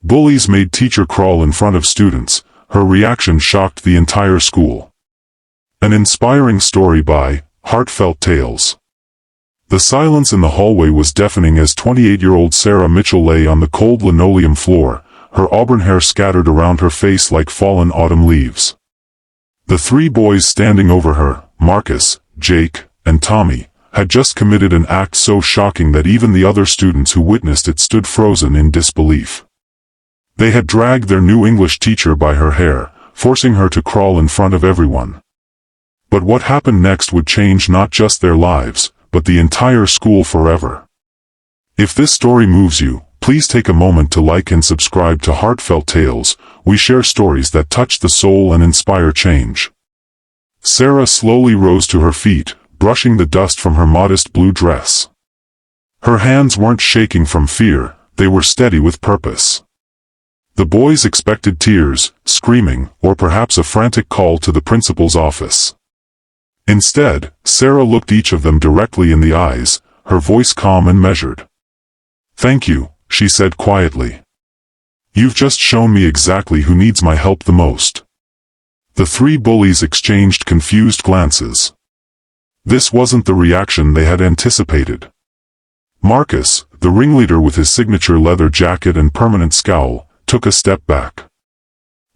Bullies made teacher crawl in front of students. Her reaction shocked the entire school. An inspiring story by Heartfelt Tales. The silence in the hallway was deafening as 28-year-old Sarah Mitchell lay on the cold linoleum floor, her auburn hair scattered around her face like fallen autumn leaves. The three boys standing over her, Marcus, Jake, and Tommy, had just committed an act so shocking that even the other students who witnessed it stood frozen in disbelief. They had dragged their new English teacher by her hair, forcing her to crawl in front of everyone. But what happened next would change not just their lives, but the entire school forever. If this story moves you, please take a moment to like and subscribe to Heartfelt Tales. We share stories that touch the soul and inspire change. Sarah slowly rose to her feet, brushing the dust from her modest blue dress. Her hands weren't shaking from fear, they were steady with purpose. The boys expected tears, screaming, or perhaps a frantic call to the principal's office. Instead, Sarah looked each of them directly in the eyes, her voice calm and measured. "Thank you," she said quietly. "You've just shown me exactly who needs my help the most." The three bullies exchanged confused glances. This wasn't the reaction they had anticipated. Marcus, the ringleader with his signature leather jacket and permanent scowl, took a step back.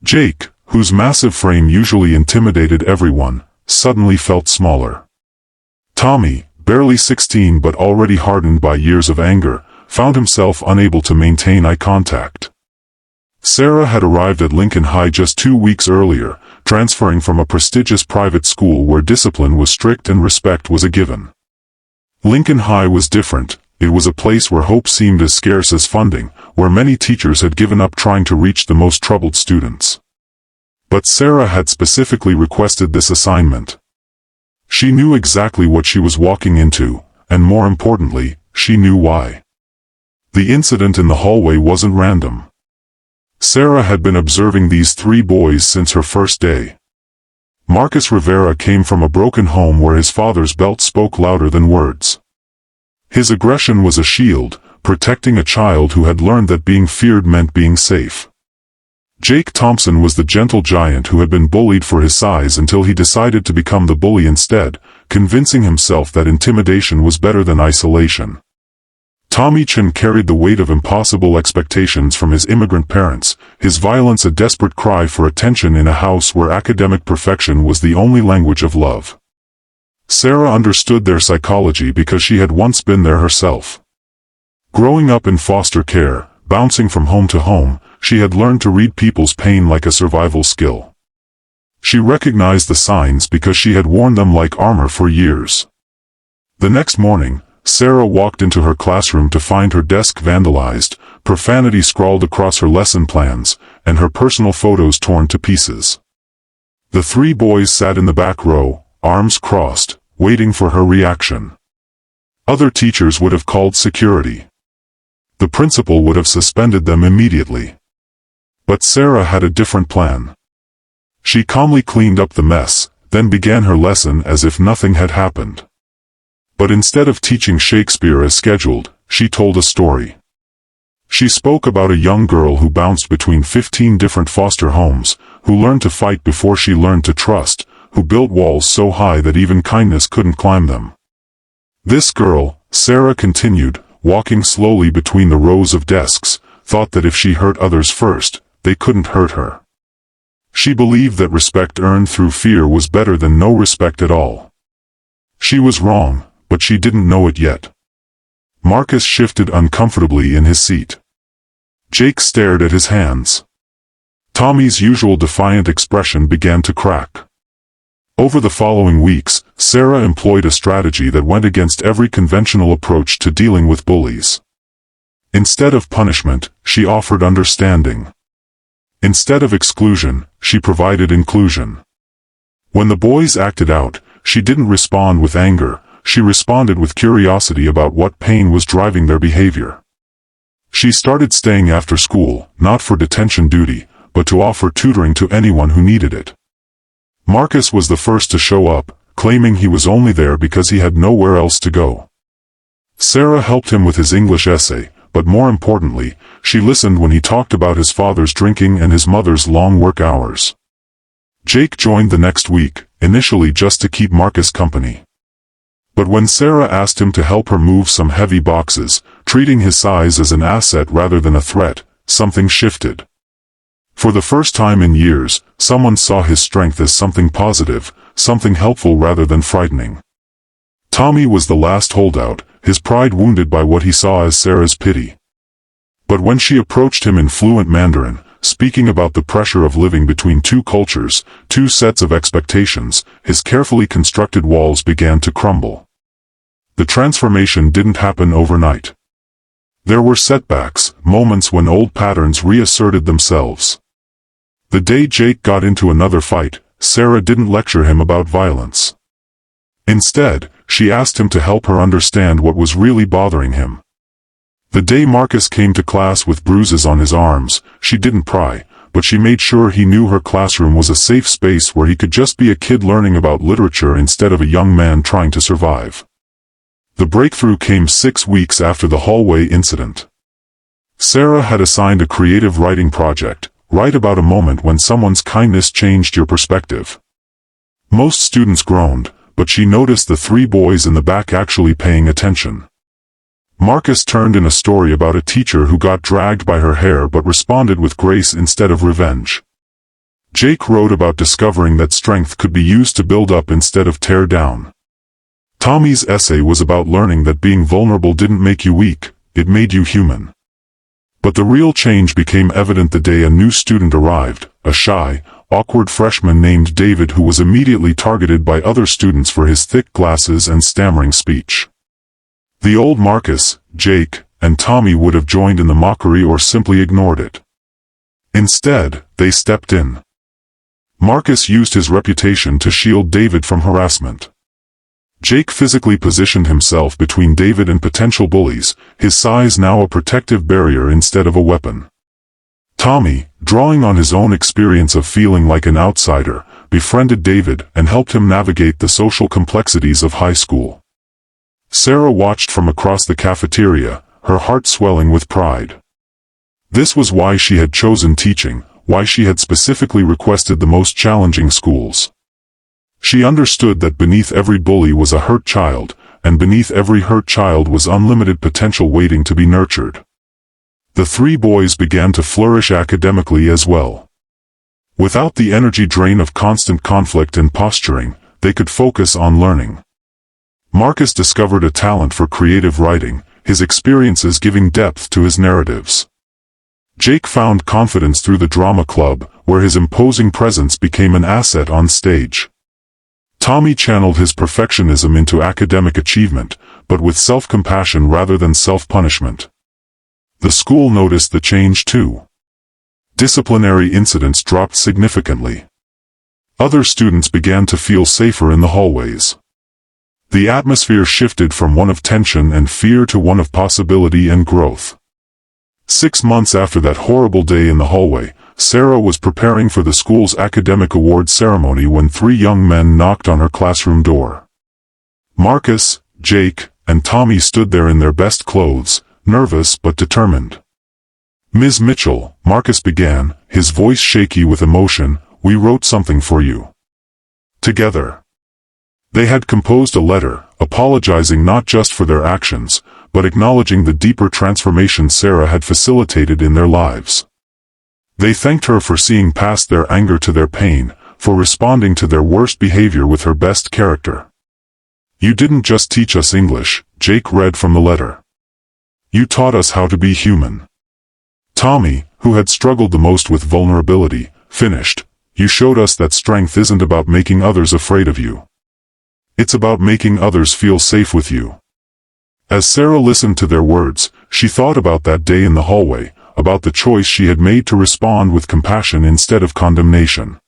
Jake, whose massive frame usually intimidated everyone, suddenly felt smaller. Tommy, barely 16 but already hardened by years of anger, found himself unable to maintain eye contact. Sarah had arrived at Lincoln High just 2 weeks earlier, transferring from a prestigious private school where discipline was strict and respect was a given. Lincoln High was different. It was a place where hope seemed as scarce as funding, where many teachers had given up trying to reach the most troubled students. But Sarah had specifically requested this assignment. She knew exactly what she was walking into, and more importantly, she knew why. The incident in the hallway wasn't random. Sarah had been observing these three boys since her first day. Marcus Rivera came from a broken home where his father's belt spoke louder than words. His aggression was a shield, protecting a child who had learned that being feared meant being safe. Jake Thompson was the gentle giant who had been bullied for his size until he decided to become the bully instead, convincing himself that intimidation was better than isolation. Tommy Chin carried the weight of impossible expectations from his immigrant parents, his violence a desperate cry for attention in a house where academic perfection was the only language of love. Sarah understood their psychology because she had once been there herself. Growing up in foster care, bouncing from home to home, she had learned to read people's pain like a survival skill. She recognized the signs because she had worn them like armor for years. The next morning, Sarah walked into her classroom to find her desk vandalized, profanity scrawled across her lesson plans, and her personal photos torn to pieces. The three boys sat in the back row, arms crossed, waiting for her reaction. Other teachers would have called security. The principal would have suspended them immediately. But Sarah had a different plan. She calmly cleaned up the mess, then began her lesson as if nothing had happened. But instead of teaching Shakespeare as scheduled, she told a story. She spoke about a young girl who bounced between 15 different foster homes, who learned to fight before she learned to trust, who built walls so high that even kindness couldn't climb them. This girl, Sarah continued, walking slowly between the rows of desks, thought that if she hurt others first, they couldn't hurt her. She believed that respect earned through fear was better than no respect at all. She was wrong, but she didn't know it yet. Marcus shifted uncomfortably in his seat. Jake stared at his hands. Tommy's usual defiant expression began to crack. Over the following weeks, Sarah employed a strategy that went against every conventional approach to dealing with bullies. Instead of punishment, she offered understanding. Instead of exclusion, she provided inclusion. When the boys acted out, she didn't respond with anger, she responded with curiosity about what pain was driving their behavior. She started staying after school, not for detention duty, but to offer tutoring to anyone who needed it. Marcus was the first to show up, claiming he was only there because he had nowhere else to go. Sarah helped him with his English essay, but more importantly, she listened when he talked about his father's drinking and his mother's long work hours. Jake joined the next week, initially just to keep Marcus company. But when Sarah asked him to help her move some heavy boxes, treating his size as an asset rather than a threat, something shifted. For the first time in years, someone saw his strength as something positive, something helpful rather than frightening. Tommy was the last holdout, his pride wounded by what he saw as Sarah's pity. But when she approached him in fluent Mandarin, speaking about the pressure of living between two cultures, two sets of expectations, his carefully constructed walls began to crumble. The transformation didn't happen overnight. There were setbacks, moments when old patterns reasserted themselves. The day Jake got into another fight, Sarah didn't lecture him about violence. Instead, she asked him to help her understand what was really bothering him. The day Marcus came to class with bruises on his arms, she didn't pry, but she made sure he knew her classroom was a safe space where he could just be a kid learning about literature instead of a young man trying to survive. The breakthrough came 6 weeks after the hallway incident. Sarah had assigned a creative writing project, write about a moment when someone's kindness changed your perspective. Most students groaned, but she noticed the 3 boys in the back actually paying attention. Marcus turned in a story about a teacher who got dragged by her hair but responded with grace instead of revenge. Jake wrote about discovering that strength could be used to build up instead of tear down. Tommy's essay was about learning that being vulnerable didn't make you weak, it made you human. But the real change became evident the day a new student arrived, a shy, awkward freshman named David who was immediately targeted by other students for his thick glasses and stammering speech. The old Marcus, Jake, and Tommy would have joined in the mockery or simply ignored it. Instead, they stepped in. Marcus used his reputation to shield David from harassment. Jake physically positioned himself between David and potential bullies, his size now a protective barrier instead of a weapon. Tommy, drawing on his own experience of feeling like an outsider, befriended David and helped him navigate the social complexities of high school. Sarah watched from across the cafeteria, her heart swelling with pride. This was why she had chosen teaching, why she had specifically requested the most challenging schools. She understood that beneath every bully was a hurt child, and beneath every hurt child was unlimited potential waiting to be nurtured. The 3 boys began to flourish academically as well. Without the energy drain of constant conflict and posturing, they could focus on learning. Marcus discovered a talent for creative writing, his experiences giving depth to his narratives. Jake found confidence through the drama club, where his imposing presence became an asset on stage. Tommy channeled his perfectionism into academic achievement, but with self-compassion rather than self-punishment. The school noticed the change too. Disciplinary incidents dropped significantly. Other students began to feel safer in the hallways. The atmosphere shifted from one of tension and fear to one of possibility and growth. 6 months after that horrible day in the hallway, Sarah was preparing for the school's academic awards ceremony when 3 young men knocked on her classroom door. Marcus, Jake, and Tommy stood there in their best clothes, nervous but determined. "Ms. Mitchell," Marcus began, his voice shaky with emotion, "we wrote something for you. Together." They had composed a letter, apologizing not just for their actions, but acknowledging the deeper transformation Sarah had facilitated in their lives. They thanked her for seeing past their anger to their pain, for responding to their worst behavior with her best character. "You didn't just teach us English," Jake read from the letter. "You taught us how to be human." Tommy, who had struggled the most with vulnerability, finished, "You showed us that strength isn't about making others afraid of you. It's about making others feel safe with you." As Sarah listened to their words, she thought about that day in the hallway, about the choice she had made to respond with compassion instead of condemnation.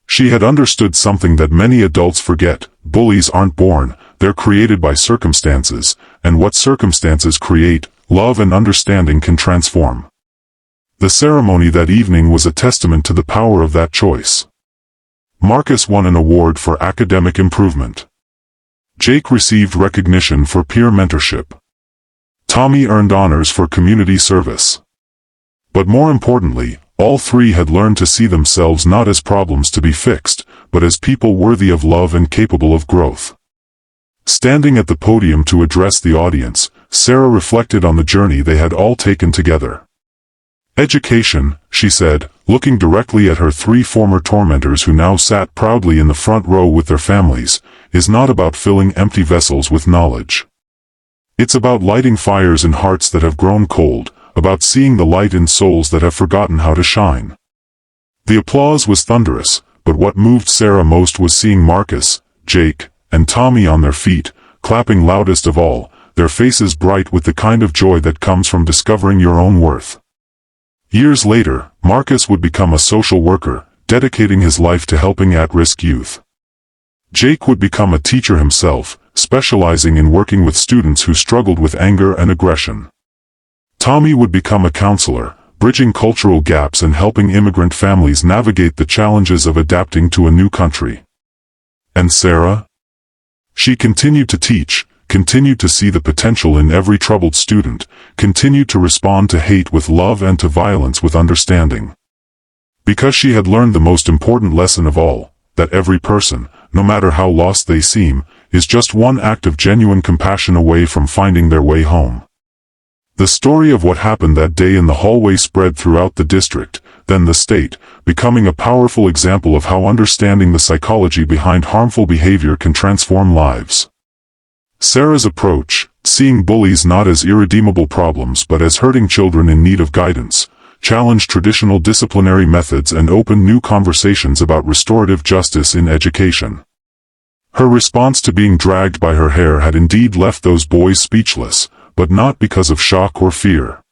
She had understood something that many adults forget: bullies aren't born, they're created by circumstances, and what circumstances create, love and understanding can transform. The ceremony that evening was a testament to the power of that choice. Marcus won an award for academic improvement. Jake received recognition for peer mentorship. Tommy earned honors for community service. But more importantly, all three had learned to see themselves not as problems to be fixed, but as people worthy of love and capable of growth. Standing at the podium to address the audience, Sarah reflected on the journey they had all taken together. "Education," she said, looking directly at her three former tormentors who now sat proudly in the front row with their families, "is not about filling empty vessels with knowledge. It's about lighting fires in hearts that have grown cold, about seeing the light in souls that have forgotten how to shine." The applause was thunderous, but what moved Sarah most was seeing Marcus, Jake, and Tommy on their feet, clapping loudest of all, their faces bright with the kind of joy that comes from discovering your own worth. Years later, Marcus would become a social worker, dedicating his life to helping at-risk youth. Jake would become a teacher himself, specializing in working with students who struggled with anger and aggression. Tommy would become a counselor, bridging cultural gaps and helping immigrant families navigate the challenges of adapting to a new country. And Sarah? She continued to teach, continued to see the potential in every troubled student, continued to respond to hate with love and to violence with understanding. Because she had learned the most important lesson of all, that every person, no matter how lost they seem, is just one act of genuine compassion away from finding their way home. The story of what happened that day in the hallway spread throughout the district, then the state, becoming a powerful example of how understanding the psychology behind harmful behavior can transform lives. Sarah's approach, seeing bullies not as irredeemable problems but as hurting children in need of guidance, challenged traditional disciplinary methods and opened new conversations about restorative justice in education. Her response to being dragged by her hair had indeed left those boys speechless, but not because of shock or fear.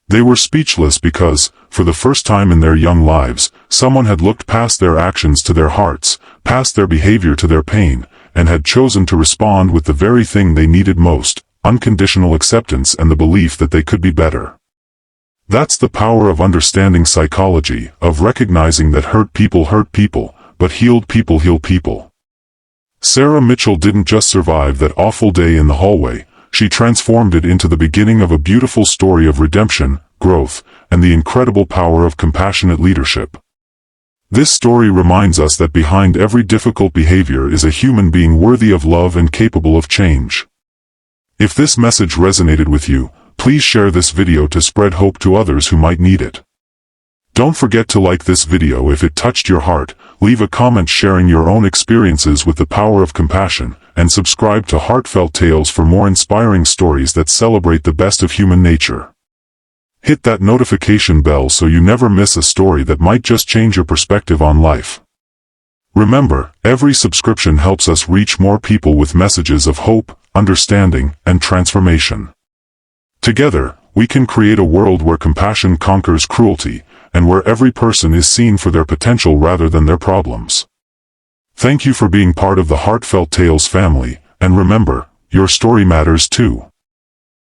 They were speechless because, for the first time in their young lives, someone had looked past their actions to their hearts, past their behavior to their pain, and had chosen to respond with the very thing they needed most, unconditional acceptance and the belief that they could be better. That's the power of understanding psychology, of recognizing that hurt people, but healed people heal people. Sarah Mitchell didn't just survive that awful day in the hallway, she transformed it into the beginning of a beautiful story of redemption, growth, and the incredible power of compassionate leadership. This story reminds us that behind every difficult behavior is a human being worthy of love and capable of change. If this message resonated with you, please share this video to spread hope to others who might need it. Don't forget to like this video if it touched your heart, leave a comment sharing your own experiences with the power of compassion, and subscribe to Heartfelt Tales for more inspiring stories that celebrate the best of human nature. Hit that notification bell so you never miss a story that might just change your perspective on life. Remember, every subscription helps us reach more people with messages of hope, understanding, and transformation. Together, we can create a world where compassion conquers cruelty, and where every person is seen for their potential rather than their problems. Thank you for being part of the Heartfelt Tales family, and remember, your story matters too.